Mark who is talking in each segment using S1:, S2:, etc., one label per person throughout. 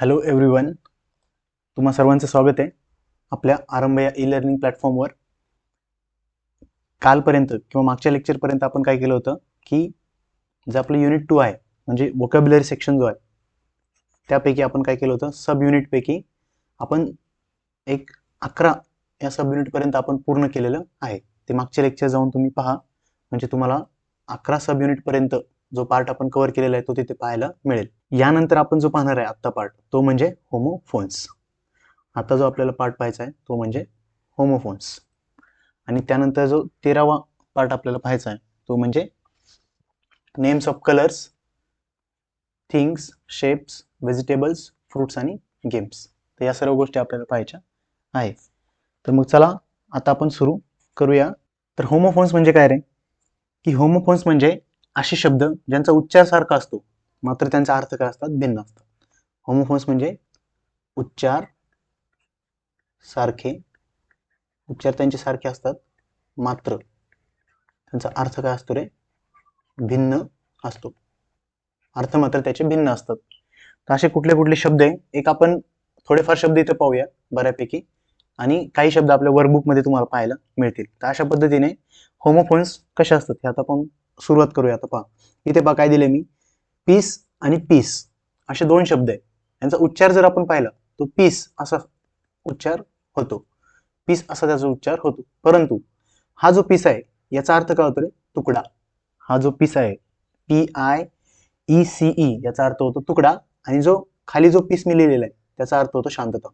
S1: Hello everyone, तुम्हा सर्वांचं स्वागत आहे आपल्या आरंभ या ई लर्निंग प्लॅटफॉर्मवर. कालपर्यंत किंवा मागच्या लेक्चरपर्यंत आपण काय केलं होतं की जे आपलं युनिट 2 आहे म्हणजे वोकॅब्युलरी सेक्शन जो आहे त्यापैकी आपण काय केलं होतं, सब युनिटपैकी आपण एक 11 या सब युनिटपर्यंत आपण पूर्ण केलेलं आहे. ते मागचे लेक्चर जाऊन तुम्ही पहा, म्हणजे तुम्हाला 11 सब युनिटपर्यंत जो पार्ट आपण कव्हर केलेला आहे तो तिथे पाहायला मिळेल. यानंतर आपण जो पाहणार आहे आत्ता पार्ट तो म्हणजे होमोफोन्स. आता जो आपल्याला पार्ट पाहायचा आहे तो म्हणजे होमोफोन्स, आणि त्यानंतर जो 13वा पार्ट आपल्याला पाहायचा आहे तो म्हणजे names of colours, things, shapes, vegetables, fruits आणि गेम्स. तर या सर्व गोष्टी आपल्याला पाहायच्या आहे. तर मग चला आता आपण सुरू करूया. तर होमोफोन्स म्हणजे काय रे, की होमोफोन्स म्हणजे असे शब्द ज्यांचा उच्चार सारखा असतो मात्र त्यांचा अर्थ काय असतात, भिन्न असतात. होमोफोन्स म्हणजे उच्चार सारखे, उच्चार त्यांचे सारखे असतात मात्र त्यांचा अर्थ काय असतो रे, भिन्न असतो. अर्थ मात्र त्याचे भिन्न असतात. तर असे कुठले कुठले शब्द आहे, एक आपण थोडेफार शब्द इथे पाहूया बऱ्यापैकी, आणि काही शब्द आपल्या वर्कबुक मध्ये तुम्हाला पाहायला मिळतील. तर अशा पद्धतीने होमोफोन्स कसे असतात हे आता आपण सुरुवात करूया. आता पहा, इथे पहा काय दिले मी, पीस आणि पीस असे दोन शब्द आहे. यांचा उच्चार जर आपण पाहिला तो पीस असा उच्चार होतो, पीस असा त्याचा उच्चार होतो. परंतु हा जो पीस आहे याचा अर्थ काय होतो रे, तुकडा. हा जो पीस आहे PIECE याचा अर्थ होतो तुकडा, आणि जो खाली जो पीस मी लिहिलेला आहे त्याचा अर्थ होतो शांतता.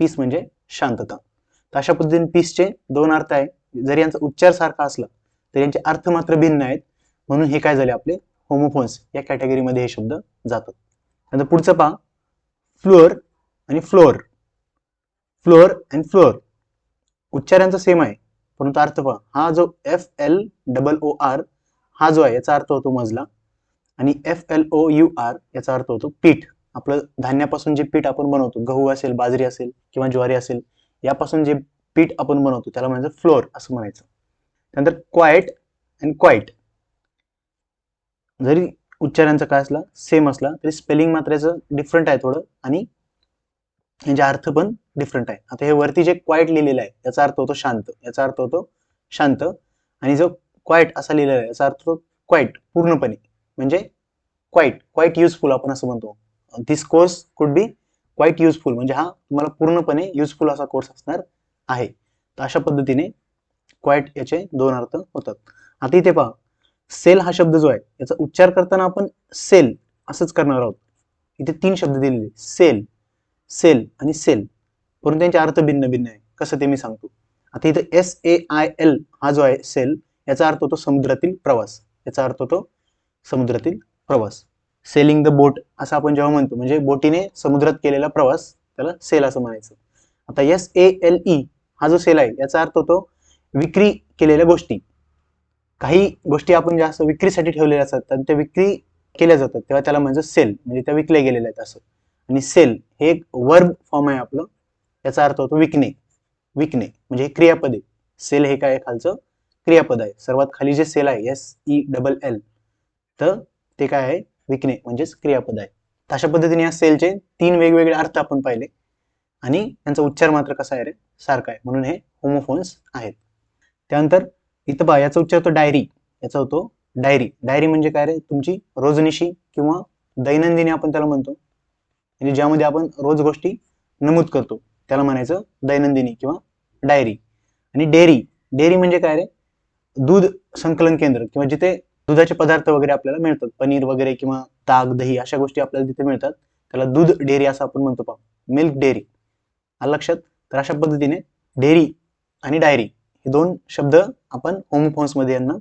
S1: पीस म्हणजे शांतता. तर अशा पद्धतीने पीसचे दोन अर्थ आहे. जरी यांचा उच्चार सारखा असला तरी यांचे अर्थ मात्र भिन्न आहेत, म्हणून हे काय झाले आपले होमोफोन्स या कॅटेगरीमध्ये हे शब्द जातात. नंतर पुढचं पहा, फ्लोअर आणि फ्लोअर. फ्लोअर अँड फ्लोअर उच्चारांचा सेम आहे परंतु अर्थ पहा, हा जो FLOOR हा जो आहे याचा अर्थ होतो मजला, आणि FLOUR याचा अर्थ होतो पीठ. आपलं धान्यापासून जे पीठ आपण बनवतो, गहू असेल, बाजरी असेल किंवा ज्वारी असेल, यापासून जे पीठ आपण बनवतो त्याला म्हणायचं फ्लोअर असं म्हणायचं. त्यानंतर क्वाइट अँड क्वाइट, जरी उच्चारांचा काय असला सेम असला तरी स्पेलिंग मात्र याचं डिफरंट आहे थोडं, आणि म्हणजे अर्थ पण डिफरंट आहे. आता हे वरती जे क्वाइट लिहिलेलं आहे याचा अर्थ होतो शांत, याचा अर्थ होतो शांत, आणि जो क्वाइट असा लिहिलेला आहे याचा अर्थ होतो क्वाइट पूर्णपणे, म्हणजे क्वाइट क्वाइट युजफुल आपण असं म्हणतो. दिस course could be quite useful, म्हणजे हा तुम्हाला पूर्णपणे युजफुल असा कोर्स असणार आहे. तर अशा पद्धतीने क्वाइट याचे दोन अर्थ होतात. आता इथे पहा, सेल हा शब्द जो आहे याचा उच्चार करताना आपण सेल असंच करणार आहोत. इथे 3 शब्द दिलेले, सेल, सेल आणि सेल, परंतु त्यांचे अर्थ भिन्न भिन्न आहे. कसं ते मी सांगतो. आता इथे SAIL हा जो आहे सेल याचा अर्थ होतो समुद्रातील प्रवास, याचा अर्थ होतो समुद्रातील प्रवास. सेलिंग द बोट असं आपण जेव्हा म्हणतो, म्हणजे बोटीने समुद्रात केलेला प्रवास, त्याला सेल असं म्हणायचं. आता SALE हा जो सेल आहे याचा अर्थ होतो विक्री केलेल्या गोष्टी. काही गोष्टी आपण जास्त विक्रीसाठी ठेवलेल्या असतात आणि त्या विक्री केल्या जातात तेव्हा त्याला म्हणजे सेल, म्हणजे त्या विकल्या गेलेल्या आहेत असं. आणि सेल हे एक वर्ब फॉर्म आहे आपलं, याचा अर्थ होतो विकणे. विकणे म्हणजे हे क्रियापद आहे. सेल हे काय खालचं क्रियापद आहे. सर्वात खाली जे सेल आहे SELL, तर ते काय आहे, विकणे म्हणजेच क्रियापद आहे. अशा पद्धतीने या सेलचे 3 वेगवेगळे अर्थ आपण पाहिले, आणि त्यांचा उच्चार मात्र कसा आहे रे, सारखा आहे, म्हणून हे होमोफोन्स आहेत. त्यानंतर इथं पहा, याचा उच्चार होतो डायरी, याचा होतो डायरी. डायरी म्हणजे काय रे, तुमची रोजनिशी किंवा दैनंदिनी आपण त्याला म्हणतो, म्हणजे ज्यामध्ये आपण रोज गोष्टी नमूद करतो त्याला म्हणायचं दैनंदिनी किंवा डायरी. आणि डेअरी, डेअरी म्हणजे काय रे, दूध संकलन केंद्र किंवा जिथे दुधाचे पदार्थ वगैरे आपल्याला मिळतात, पनीर वगैरे किंवा ताक, दही अशा गोष्टी आपल्याला तिथे मिळतात, त्याला दूध डेअरी असं आपण म्हणतो. पहा, मिल्क डेअरी, आलं लक्षात. तर अशा पद्धतीने डेअरी आणि डायरी हे दोन शब्द आपण होमोफोन्स मध्ये यांना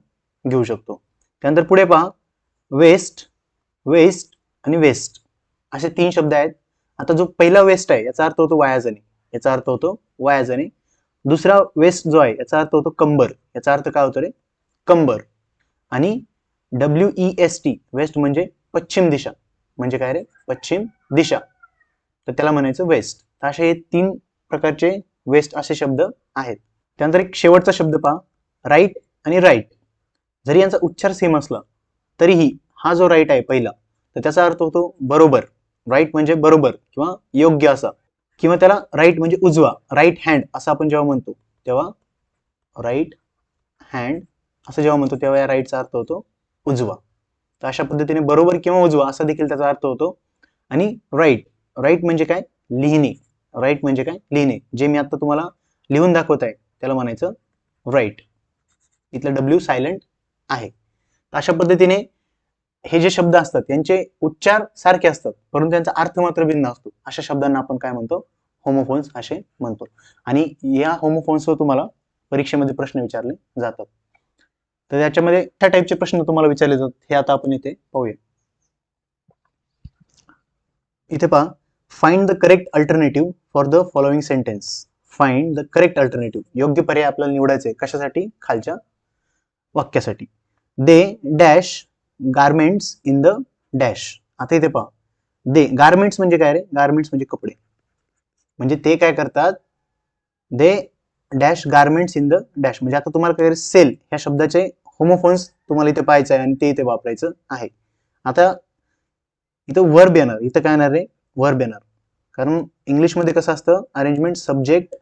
S1: घेऊ शकतो. त्यानंतर पुढे पहा, वेस्ट, वेस्ट आणि वेस्ट असे 3 शब्द आहेत. आता जो पहिला वेस्ट आहे याचा अर्थ होतो वाया जाणे, याचा अर्थ होतो वाया जाणे. दुसरा वेस्ट जो आहे याचा अर्थ होतो कंबर, याचा अर्थ काय होतो रे, कंबर. आणि WEST वेस्ट म्हणजे पश्चिम दिशा, म्हणजे काय रे, पश्चिम दिशा, तर त्याला म्हणायचं वेस्ट. तर असे हे 3 प्रकारचे वेस्ट असे शब्द आहेत. त्यानंतर एक शेवटचा शब्द पहा, राईट आणि राईट. जरी यांचा उच्चार सेम असला तरीही हा जो राईट आहे पहिला, तर त्याचा अर्थ होतो बरोबर, राईट म्हणजे बरोबर किंवा योग्य असा, किंवा त्याला राईट म्हणजे उजवा, राईट हँड असं आपण जेव्हा म्हणतो तेव्हा, राईट हँड असं जेव्हा म्हणतो तेव्हा या राईटचा अर्थ होतो उजवा. तर अशा पद्धतीने बरोबर किंवा उजवा असा देखील त्याचा अर्थ होतो. आणि राईट, राईट म्हणजे काय, लिहिणे. राईट म्हणजे काय, लिहिणे. जे मी आता तुम्हाला लिहून दाखवत आहे त्याला म्हणायचं राईट. इथलं डब्ल्यू सायलेंट आहे. अशा पद्धतीने हे जे शब्द असतात त्यांचे उच्चार सारखे असतात परंतु त्यांचा अर्थ मात्र भिन्न असतो. अशा शब्दांना आपण काय म्हणतो, होमोफोन्स असे म्हणतो. आणि या होमोफोन्सवर तुम्हाला परीक्षेमध्ये प्रश्न विचारले जातात. तर याच्यामध्ये त्या टाईपचे प्रश्न तुम्हाला विचारले जातात हे आता आपण इथे पाहूया. इथे पहा, find the correct alternative for the following sentence. Find the correct alternative, योग्य पर्याय आपल्याला निवडायचे. कशासाठी, खालच्या वाक्यासाठी. The dash garments in the dash. आता इथे पहा, दे गारमेंट्स म्हणजे काय रे, गारमेंट्स म्हणजे कपडे. म्हणजे ते काय करतात, the dash garments in the dash. म्हणजे आता तुम्हाला काय, सेल ह्या शब्दाचे होमोफोन्स तुम्हाला इथे पाहायचं आहे आणि ते इथे वापरायचं आहे. आता इथं वर्ब येणार, इथं काय येणार रे, वर्ब येणार. कारण इंग्लिशमध्ये कसं असतं, arrangement subject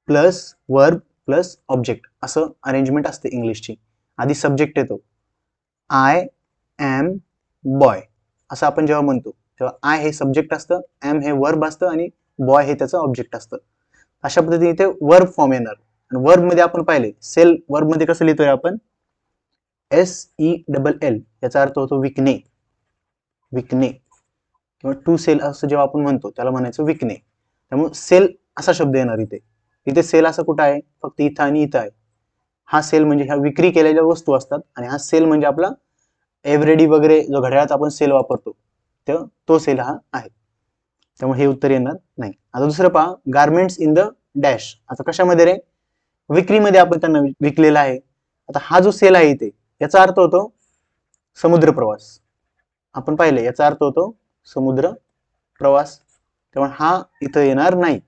S1: plus verb plus object असं अरेंजमेंट असते इंग्लिशची. आधी सब्जेक्ट येतो, आय एम बॉय असं आपण जेव्हा म्हणतो तेव्हा आय हे सब्जेक्ट असतं, एम हे वर्ब असतं आणि बॉय हे त्याचं ऑब्जेक्ट असतं. अशा पद्धतीने इथे वर्ब फॉर्म येणार. आणि वर्ब मध्ये आपण पाहिले, सेल वर्ब मध्ये कसं लिहितोय आपण, SELL, याचा अर्थ होतो विकणे, विकणे. किंवा टू सेल असं जेव्हा आपण म्हणतो त्याला म्हणायचं विकणे. त्यामुळे सेल असा शब्द येणार इथे. इथे सेल असं कुठं आहे, फक्त इथं आणि इथं आहे. हा सेल म्हणजे ह्या विक्री केलेल्या वस्तू असतात आणि हा सेल म्हणजे आपला एव्हरेडी वगैरे जो घड्याळात आपण सेल वापरतो तो सेल हा आहे. त्यामुळे हे उत्तर येणार नाही. आता दुसरं पहा, गारमेंट्स इन द डॅश. आता कशामध्ये रे, विक्रीमध्ये आपण त्यांना विकलेला आहे. आता हा जो सेल आहे इथे याचा अर्थ होतो समुद्र प्रवास. आपण पाहिले याचा अर्थ होतो समुद्र प्रवास. त्यामुळे हा इथं येणार नाही.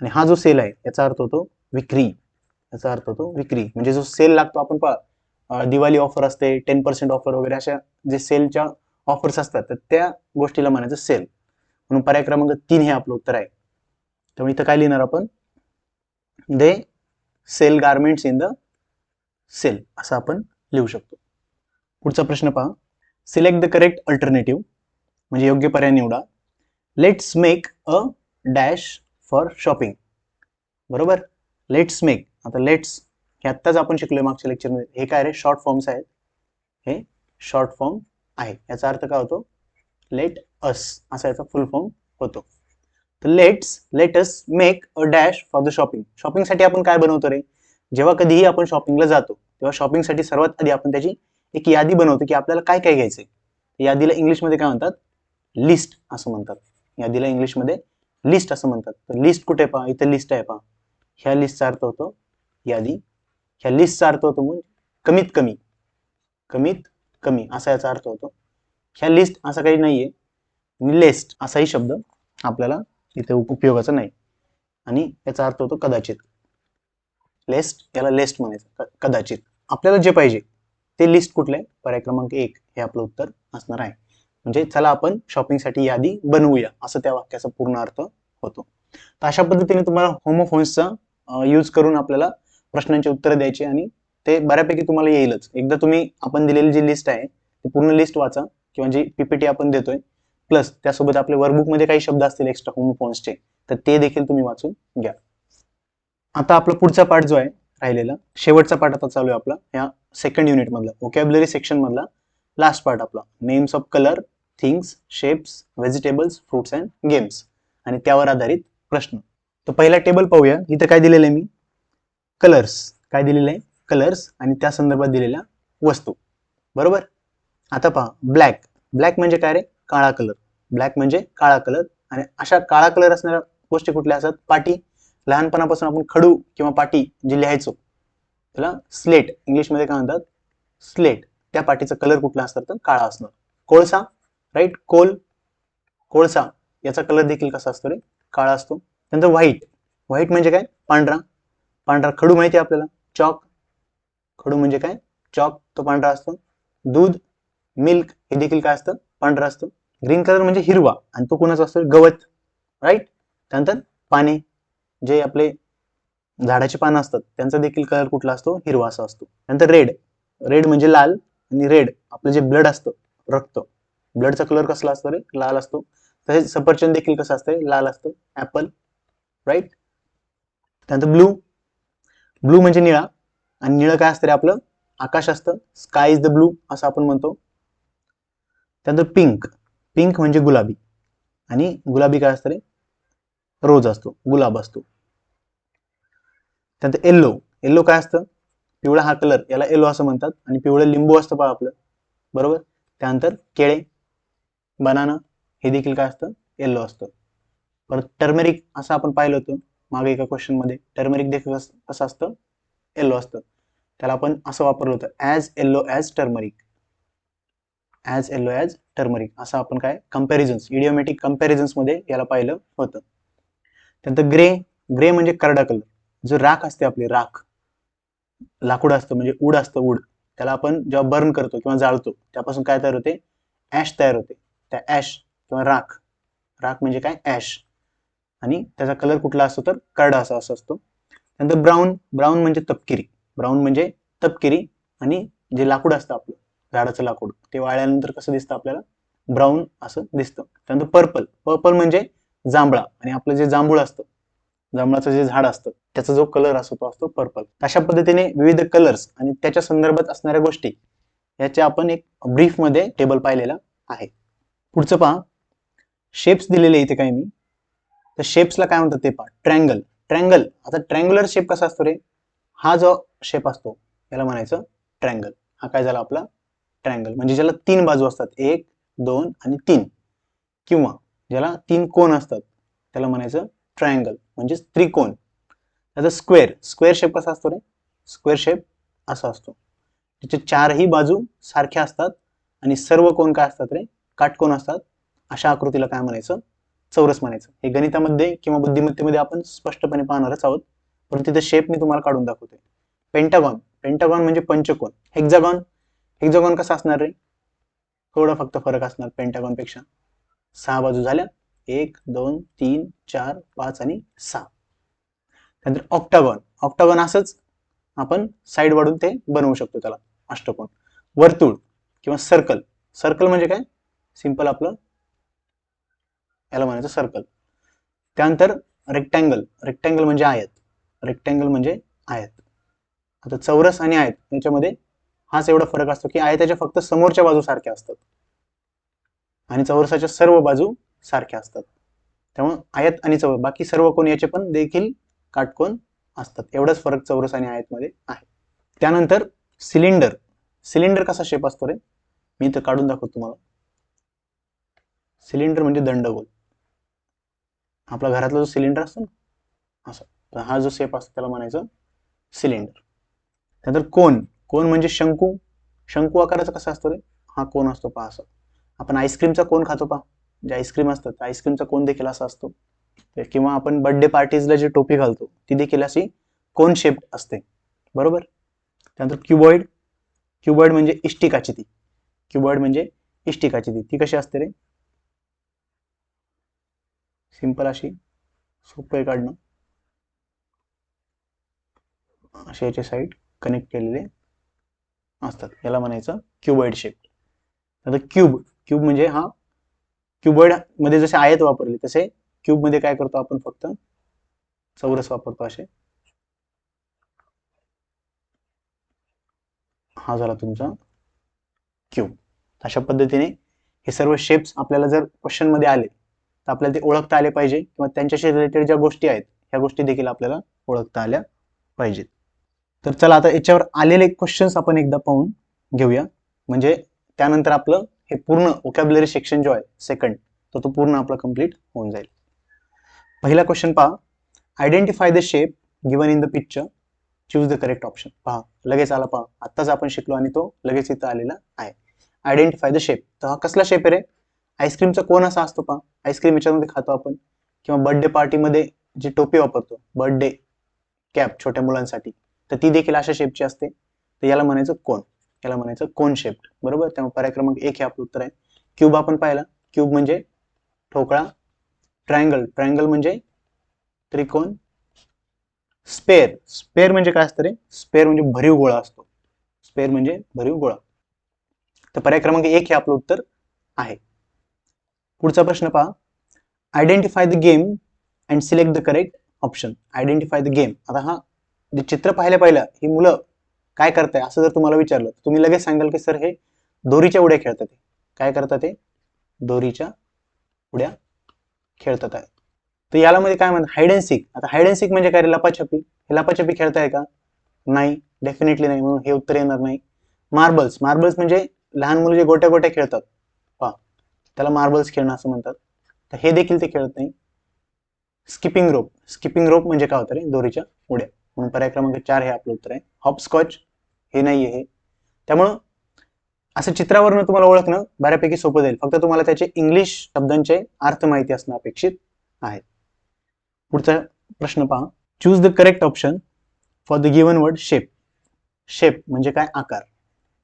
S1: आणि हा जो सेल आहे याचा अर्थ होतो विक्री, याचा अर्थ होतो विक्री. म्हणजे जो सेल लागतो आपण पहा, दिवाळी ऑफर असते, 10% ऑफर वगैरे अशा जे सेलच्या ऑफर्स असतात तर त्या गोष्टीला म्हणायचं सेल. म्हणून पर्याय क्रमांक 3 हे आपलं उत्तर आहे. त्यामुळे इथं काय लिहिणार आपण, they sell garments in the sale असं आपण लिहू शकतो. पुढचा प्रश्न पहा, सिलेक्ट द करेक्ट अल्टरनेटिव्ह म्हणजे योग्य पर्याय निवडा. Let's make a dash for shopping. बरोबर, लेट्स मेक. आता लेट्स हे आत्ताच आपण शिकलोय मागच्या लेक्चरमध्ये. हे काय रे, शॉर्ट फॉर्म्स आहेत. हे शॉर्ट फॉर्म आहे. याचा अर्थ काय होतो, लेट अस असा याचा फुल फॉर्म होतो. तर let us make a dash for the shopping. शॉपिंगसाठी आपण काय बनवतो रे, जेव्हा कधीही आपण शॉपिंगला जातो तेव्हा शॉपिंगसाठी सर्वात आधी आपण त्याची एक यादी बनवतो की आपल्याला काय काय घ्यायचंय. यादीला इंग्लिशमध्ये काय म्हणतात, लिस्ट असं म्हणतात. यादीला इंग्लिशमध्ये लिस्ट असं म्हणतात. तर लिस्ट कुठे पहा, इथे लिस्ट आहे पहा. ह्या लिस्टचा अर्थ होतो यादी. ह्या लिस्टचा अर्थ होतो म्हणजे कमीत कमी, कमीत कमी असा याचा अर्थ होतो. ह्या लिस्ट असं काही नाहीये, लेस्ट असाही शब्द आपल्याला इथे उपयोगाचा नाही. आणि याचा अर्थ होतो कदाचित. लेस्ट, याला लेस्ट म्हणायचं, कदाचित. आपल्याला जे पाहिजे ते लिस्ट कुठले, पर्याय क्रमांक 1 हे आपलं उत्तर असणार आहे. म्हणजे चला आपण शॉपिंगसाठी यादी बनवूया असं त्या वाक्याचा पूर्ण अर्थ होतो. तर अशा पद्धतीने तुम्हाला होमोफोन्सचा यूज करून आपल्याला प्रश्नांची उत्तरं द्यायची आणि ते बऱ्यापैकी तुम्हाला येईलच. एकदा तुम्ही आपण दिलेली जी लिस्ट आहे ती पूर्ण लिस्ट वाचा किंवा जी पीपीटी आपण देतोय प्लस त्यासोबत आपल्या वर्कबुक मध्ये काही शब्द असतील एक्स्ट्रा होमोफोन्सचे तर ते देखील तुम्ही वाचून घ्या. आता आपला पुढचा पार्ट जो आहे राहिलेला, शेवटचा पार्ट आता चालू आहे आपला या सेकंड युनिट मधला, व्होकॅब्युलरी सेक्शन मधला लास्ट पार्ट आपला. Names of colour, things, shapes, vegetables, fruits and games आणि त्यावर आधारित प्रश्न. तर पहिला टेबल पाहूया. इथं काय दिलेलं आहे मी, कलर्स. काय दिलेलं आहे, कलर्स आणि त्या संदर्भात दिलेल्या वस्तू. बरोबर. आता पहा, ब्लॅक. ब्लॅक म्हणजे काय रे, काळा कलर. ब्लॅक म्हणजे काळा कलर. आणि अशा काळा कलर असणाऱ्या गोष्टी कुठल्या असतात, पाटी. लहानपणापासून आपण खडू किंवा पाटी जे लिहायचो त्याला स्लेट इंग्लिशमध्ये काय म्हणतात, स्लेट. त्या पाटीचा कलर कुठला असतात तर काळा असणार. कोळसा, राईट, कोळसा याचा कलर देखील कसा असतो रे, काळा असतो. त्यानंतर व्हाईट. व्हाईट म्हणजे काय, पांढरा. पांढरा खडू माहिती आहे आपल्याला, चॉक. खडू म्हणजे काय, चॉक, तो पांढरा असतो. दूध, मिल्क हे देखील काय असतं, पांढरा असतं. ग्रीन कलर म्हणजे हिरवा, आणि तो कोणाचा असतो? गवत, राईट. त्यानंतर पाने, जे आपले झाडाची पानं असतात त्यांचा देखील कलर कुठला असतो? हिरवा असा असतो. नंतर रेड, रेड म्हणजे लाल, आणि रेड आपलं जे ब्लड असतं, रक्त, ब्लडचा कलर कसला असतो रे? लाल असतो. तसेच सफरचंद देखील कसं असतं? लाल असतं, ऍपल, राईट. त्यानंतर ब्लू, ब्लू म्हणजे निळा, आणि निळं काय असतं रे? आपलं आकाश असतं, स्काय इज द ब्लू असं आपण म्हणतो. त्यानंतर पिंक, पिंक म्हणजे गुलाबी, आणि गुलाबी काय असतं रे? रोज असतो, गुलाब असतो. त्यानंतर येल्लो, येल्लो काय असतं? पिवळा हा कलर, याला येलो असं म्हणतात, आणि पिवळं लिंबू असतं पहा आपलं, बरोबर. त्यानंतर केळे, बनाना, हे देखील काय असतं? येल्लो असतं. परत टर्मेरिक असं आपण पाहिलं होतं मागे एका क्वेश्चन मध्ये, टर्मेरिक देखील कसं असतं? येल्लो असतं. त्याला आपण असं वापरलं होतं, as yellow as turmeric, as yellow as turmeric, असं आपण काय कंपॅरिझन्स, इडिओमॅटिक कंपॅरिझन्स मध्ये याला पाहिलं होतं. त्यानंतर ग्रे, ग्रे म्हणजे करडा कलर, जो राख असते आपली, राख, लाकूड असतं म्हणजे उड असतं, उड, त्याला आपण जेव्हा बर्न करतो किंवा जाळतो त्यापासून काय तयार होते? ॲश तयार होते. त्या ॲश किंवा राख, राख म्हणजे काय? ॲश, आणि त्याचा कलर कुठला असतो? तर करडा असा असतो. त्यानंतर ब्राऊन, ब्राऊन म्हणजे तपकिरी, ब्राऊन म्हणजे तपकिरी, आणि जे लाकूड असतं आपलं झाडाचं लाकूड, ते वाळल्यानंतर कसं दिसतं आपल्याला? ब्राऊन असं दिसतं. त्यानंतर पर्पल, पर्पल म्हणजे जांभळा, आणि आपलं जे जांभूळ असतं, जांभळाचं जे झाड असतं त्याचा जो कलर असतो तो असतो पर्पल. अशा पद्धतीने विविध कलर्स आणि त्याच्या संदर्भात असणाऱ्या गोष्टी याचे आपण एक ब्रीफ मध्ये टेबल पाहिलेला आहे. पुढचं पहा, शेप्स दिलेले इथे काही मी, तर शेप्सला काय म्हणतात ते पहा. ट्रँगल, ट्रँगल, आता ट्रँग्युलर शेप कसा असतो रे? हा जो शेप असतो याला म्हणायचं ट्रँगल. हा काय झाला आपला? ट्रँगल, म्हणजे ज्याला 3 बाजू असतात, 1, 2 आणि 3, किंवा ज्याला 3 कोन असतात त्याला म्हणायचं ट्रायंगल, म्हणजे त्रिकोण. आता स्क्वेअर, स्क्वेअर शेप कसा असतो रे? स्क्वेअर शेप असा असतो, त्याचे 4ही बाजू सारख्या असतात, आणि सर्व कोण काय असतात रे? काटकोन असतात. अशा आकृतीला काय म्हणायचं? चौरस म्हणायचं. हे गणितामध्ये किंवा बुद्धिमत्तेमध्ये आपण स्पष्टपणे पाहणारच आहोत, परंतु तिथे शेप मी तुम्हाला काढून दाखवतोय. पेंटागॉन, पेंटागॉन म्हणजे पंचकोन. हेक्झागॉन, हेक्झागॉन कसा असणार रे? थोडा फक्त फरक असणार पेंटागॉन पेक्षा. 6 बाजू झाल्या, 1, 2, 3, 4, 5 आणि 6. त्यानंतर ऑक्टागॉन, ऑक्टागॉन असंच आपण साईड वाढून ते बनवू शकतो त्याला, अष्टकोन. वर्तुळ किंवा सर्कल, सर्कल म्हणजे काय? सिंपल आपलं याला म्हणायचं सर्कल. त्यानंतर रेक्टँगल, रेक्टँगल म्हणजे आयत, रेक्टँगल म्हणजे आयत. आता चौरस आणि आयत याच्यामध्ये हाच एवढा फरक असतो की आयताच्या फक्त समोरच्या बाजू सारख्या असतात, आणि चौरसाच्या सर्व बाजू सारख्या असतात. त्यामुळे आयत आणि चौरस, बाकी सर्व कोण याचे पण देखील काटकोन असतात. एवढाच फरक चौरस आणि आयत मध्ये आहे. त्यानंतर सिलेंडर, सिलेंडर कसा शेप असतो रे? मी इथं काढून दाखवतो तुम्हाला. सिलेंडर म्हणजे दंडगोल, आपला घरातला जो सिलेंडर असतो ना, असं, तर हा जो शेप असतो त्याला म्हणायचं सिलेंडर. त्यानंतर कोन, कोन म्हणजे शंकू, शंकू आकाराचा कसा असतो रे? हा कोन असतो पहा असं. आपण आईस्क्रीमचा कोन खातो पहा, जे आईस्क्रीम असतात आईस्क्रीमचा कोन देखील असा असतो. किंवा आपण बर्थडे पार्टीजला जी टोपी घालतो ती देखील अशी कोन शेप असते, बरोबर. त्यानंतर क्युबॉइड, क्युबॉइड म्हणजे इष्टिकाची ती, क्युबॉइड म्हणजे इष्टिकाची ती कशी असते रे? सिंपल अशी, सोपं आहे काढणं, असे याचे साईड कनेक्ट केलेले असतात, याला म्हणायचं क्युबॉइड शेप. आता क्यूब, क्यूब म्हणजे हा, क्युबॉइड मध्ये जसे आयत वापरले तसे क्यूब मध्ये काय करतो आपण? फक्त चौरस वापरतो असे. हा झाला तुमचा क्यूब. अशा पद्धतीने हे सर्व शेप्स आपल्याला जर क्वेश्चन मध्ये आले तर आपल्याला ते ओळखता आले पाहिजे, किंवा त्यांच्याशी रिलेटेड ज्या गोष्टी आहेत ह्या गोष्टी देखील आपल्याला ओळखता आल्या पाहिजेत. तर चला आता याच्यावर आलेले क्वेश्चन्स आपण एकदा पाहून घेऊया, म्हणजे त्यानंतर आपलं हे पूर्ण वोकॅब्युलरी सेक्शन जो आहे सेकंड, तो पूर्ण आपला कंप्लीट होऊन जाईल. पहिला क्वेश्चन पहा, identify the shape given in the picture, choose the correct option. पहा लगेच आला, पहा आत्ताच आपण शिकलो आणि तो लगेच इथं आलेला आहे. आयडेंटिफाय द शेप, तर हा कसला शेप आहे रे? आईस्क्रीमचा कोन असा असतो पहा, आईस्क्रीम याच्यामध्ये खातो आपण, किंवा बर्थडे पार्टीमध्ये जी टोपी वापरतो, बर्थडे कॅप छोट्या मुलांसाठी, तर ती देखील अशा शेपची असते, तर याला म्हणायचं कोन, याला म्हणायचं कोन शेप, बरोबर. त्यामुळे पर्याय क्रमांक 1 हे आपलं उत्तर आहे. क्यूब आपण पाहिला, क्यूब म्हणजे ठोकळा, ट्रायंगल, ट्रायंगल म्हणजे त्रिकोण, स्पेअर, स्पेअर म्हणजे काय असतं रे? स्पेअर म्हणजे भरीव गोळा असतो. स्पेअर म्हणजे भरीव गोळा. तर पर्याय क्रमांक 1 हे आपलं उत्तर आहे. पुढचा प्रश्न पहा. Identify the game and select the correct option. Identify the game. आता हा जे चित्र पाहिलं ही मुलं काय करताय असं जर तुम्हाला विचारलं तुम्ही लगेच सांगाल की सर हे दोरीच्या उड्या खेळतात. काय करतात ते? दोरीच्या उड्या खेळतात आहे. तर याला मध्ये काय म्हणतात? Hide and sick. आता हाईड अँड सीक म्हणजे काय रे? लपाछपी. हे लपाछपी खेळताय का? नाही, डेफिनेटली नाही, म्हणून हे उत्तर येणार नाही. मार्बल्स. मार्बल्स म्हणजे लहान मुलं जे गोट्या गोट्या खेळतात पहा, त्याला मार्बल्स खेळणं असं म्हणतात. तर हे देखील ते खेळत नाही. Skipping rope. स्किपिंग रोप म्हणजे काय होतं रे? दोरीच्या उड्या. म्हणून पर्याय क्रमांक 4 हे आपलं उत्तर आहे. हॉपस्कॉच हे नाहीये हे. त्यामुळं असं चित्रावरनं तुम्हाला ओळखणं बऱ्यापैकी सोपं जाईल. फक्त तुम्हाला त्याचे इंग्लिश शब्दांचे अर्थ माहिती असणं अपेक्षित आहे. पुढचा प्रश्न पहा. Choose the correct option for the given word shape. Shape म्हणजे काय? आकार.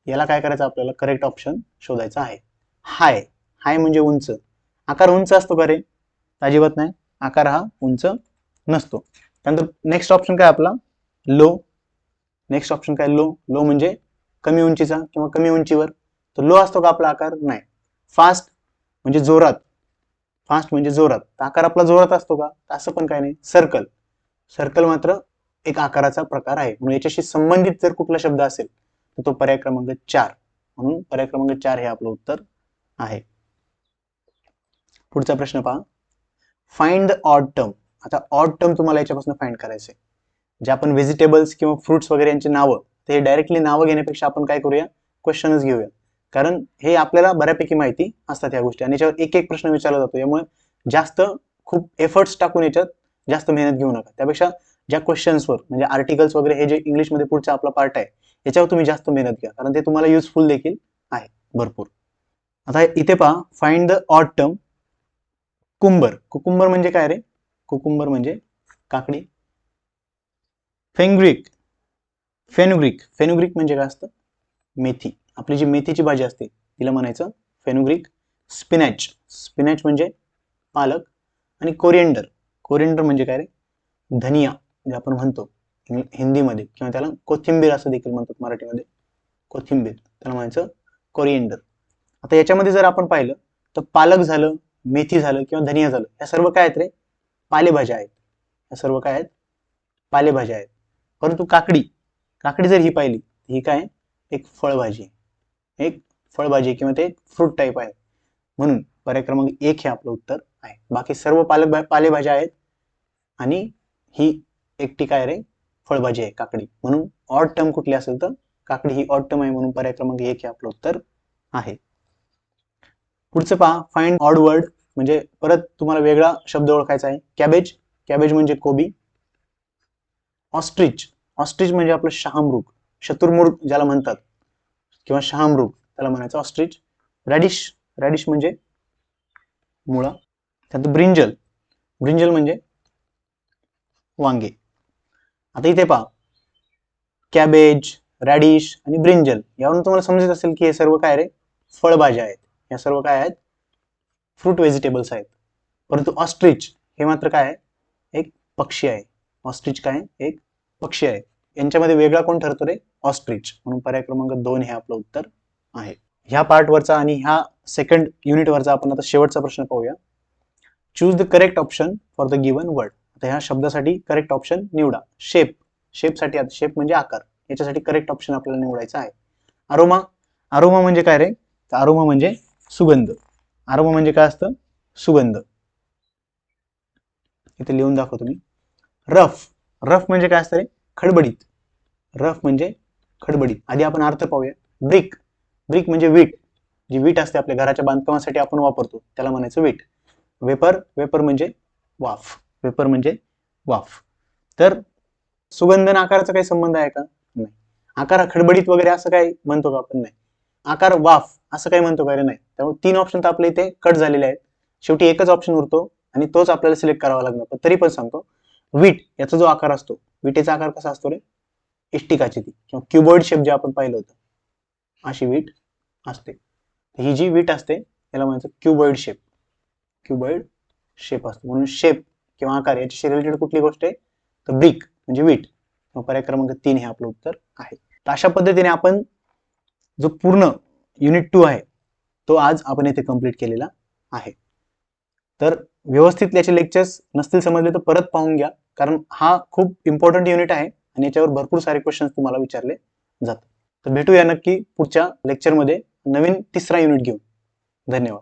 S1: याला काय करायचं? आपल्याला करेक्ट ऑप्शन शोधायचा आहे. हाय. हाय म्हणजे उंच. आकार उंच असतो का रे? अजिबात नाही. आकार हा उंच नसतो. त्यानंतर नेक्स्ट ऑप्शन काय आपला? लो. नेक्स्ट ऑप्शन काय? लो. लो म्हणजे कमी उंचीचा किंवा कमी उंचीवर. तर लो असतो का आपला आकार? नाही. फास्ट म्हणजे जोरात. फास्ट म्हणजे जोरात. आकार आपला जोरात असतो का? असं पण काय नाही. सर्कल. सर्कल मात्र एक आकाराचा प्रकार आहे. म्हणून याच्याशी संबंधित जर कुठला शब्द असेल तर तो पर्याय क्रमांक 4. म्हणून पर्याय क्रमांक 4 हे आपलं उत्तर आहे. पुढचा प्रश्न पहा. Find the odd term. आता ऑड टर्म तुम्हाला याच्यापासून फाइंड करायचे. जे आपण व्हेजिटेबल्स किंवा फ्रुट्स वगैरे यांची नावं, ते डायरेक्टली नावं घेण्यापेक्षा आपण काय करूया? क्वेश्चनच घेऊया. कारण हे आपल्याला बऱ्यापैकी माहिती असतात या गोष्टी आणि याच्यावर एक एक प्रश्न विचारला जातो. यामुळे जास्त खूप एफर्ट्स टाकून याच्यात जास्त मेहनत घेऊ नका. त्यापेक्षा ज्या क्वेश्चन्सवर म्हणजे आर्टिकल्स वगैरे हे जे इंग्लिशमध्ये पुढचा आपला पार्ट आहे याच्यावर तुम्ही जास्त मेहनत घ्या, कारण ते तुम्हाला युजफुल देखील आहे भरपूर. आता इथे पहा. Find the odd term. Cucumber. Cucumber म्हणजे काय रे? कुकुंबर म्हणजे काकडी. फेनुग्रीक. फेनुग्रीक. फेनुग्रीक म्हणजे काय असतं? मेथी. आपली जी मेथीची भाजी असते तिला म्हणायचं फेनुग्रीक. स्पिनॅच. स्पिनॅच म्हणजे पालक. आणि कोरिएंडर. कोरिएंडर म्हणजे काय रे? धनिया जे आपण म्हणतो हिंदीमध्ये, किंवा त्याला कोथिंबीर असं देखील म्हणतात मराठीमध्ये. कोथिंबीर त्याला म्हणायचं कोरिएंडर. आता याच्यामध्ये जर आपण पाहिलं तर पालक झालं, मेथी झालं किंवा धनिया झालं, या सर्व काय आहेत रे? पालेभाज्या आहेत. या सर्व काय आहेत? पालेभाज्या आहेत. परंतु काकडी, काकडी जर ही पाहिली ही काय? एक फळभाजी. एक फळभाजी किंवा ते फ्रूट टाईप आहे. म्हणून पर्याय क्रमांक 1 हे आपलं उत्तर आहे. बाकी सर्व पालेभाज्या आहेत आणि ही एकटी काय रे? फळभाजी आहे काकडी. म्हणून ऑड टर्म कुठली असेल तर काकडी ही ऑड टर्म आहे. म्हणून पर्याय क्रमांक 1 हे आपलं उत्तर आहे. पुढचं पहा. फाइंड ऑड वर्ड म्हणजे परत तुम्हाला वेगळा शब्द ओळखायचा आहे. कॅबेज. कॅबेज म्हणजे कोबी. ऑस्ट्रिच. ऑस्ट्रिच म्हणजे आपलं शहामृग, शतुरमुर्ग ज्याला म्हणतात, किंवा शहामृग त्याला म्हणायचं ऑस्ट्रिच. रॅडिश. रॅडिश म्हणजे मुळा. त्यानंतर ब्रिंजल. ब्रिंजल म्हणजे वांगे. आता इथे पहा. कॅबेज, रॅडिश आणि ब्रिंजल यावरून तुम्हाला समजत असेल की हे सर्व काय रे? फळभाज्या आहेत. या सर्व काय आहेत? फ्रूट व्हेजिटेबल्स आहेत. परंतु ऑस्ट्रिच हे मात्र काय आहे? एक पक्षी आहे. ऑस्ट्रिच काय? एक पक्षी आहे. यांच्यामध्ये वेगळा कोण ठरतो रे? ऑस्ट्रिच. म्हणून पर्याय क्रमांक 2 हे आपलं उत्तर आहे. ह्या पार्टवरचा आणि ह्या सेकंड युनिटवरचा आपण आता शेवटचा प्रश्न पाहूया. Choose the correct option for the given word. आता ह्या शब्दासाठी करेक्ट ऑप्शन निवडा. शेप. शेपसाठी आता शेप म्हणजे आकार. याच्यासाठी करेक्ट ऑप्शन आपल्याला निवडायचा आहे. अरोमा. अरोमा म्हणजे काय रे? तर अरोमा म्हणजे सुगंध. अरोमा म्हणजे काय असतं? सुगंध. इथे लिहून दाखवतो मी. रफ. रफ म्हणजे काय असतं रे? खडबडीत. रफ म्हणजे खडबडीत. आधी आपण अर्थ पाहूया. ब्रिक. ब्रिक म्हणजे वीट. जी वीट असते आपल्या घराच्या बांधकामासाठी आपण वापरतो त्याला म्हणायचं वीट. वेपर. वेपर म्हणजे वाफ. वेपर म्हणजे वाफ. तर सुगंधन आकाराचा काही संबंध आहे का? नाही. आकार खडबडीत वगैरे असं काही म्हणतो का आपण? नाही. आकार वाफ असं काही म्हणतो का रे? नाही. त्यामुळे 3 ऑप्शन तर आपले इथे कट झालेले आहेत. शेवटी एकच ऑप्शन उरतो आणि तोच आपल्याला सिलेक्ट करावा लागणार. पण तरी पण सांगतो, वीट याचा जो आकार असतो, विटेचा आकार कसा असतो रे? इष्टिकाची ती किंवा क्युबॉइड शेप जे आपण पाहिलं होतं अशी वीट असते. ही जी वीट असते त्याला म्हणायचं क्युबॉइड शेप. क्युबॉइड शेप असतो, म्हणून शेप किंवा आकार याच्याशी रिलेटेड कुठली गोष्ट आहे तर ब्रिक म्हणजे वीट. पर्याय क्रमांक 3 हे आपलं उत्तर आहे. तर अशा पद्धतीने आपण जो पूर्ण युनिट 2 आहे तो आज आपण येथे कंप्लीट केलेला आहे. तर व्यवस्थित याचे लेक्चर्स नसतील समजले तर परत पाहून घ्या, कारण हा खूप इम्पॉर्टंट युनिट आहे आणि याच्यावर भरपूर सारे क्वेश्चन्स तुम्हाला विचारले जातात. तर भेटूया नक्की पुढच्या लेक्चरमध्ये नवीन 3रा युनिट घेऊन. धन्यवाद.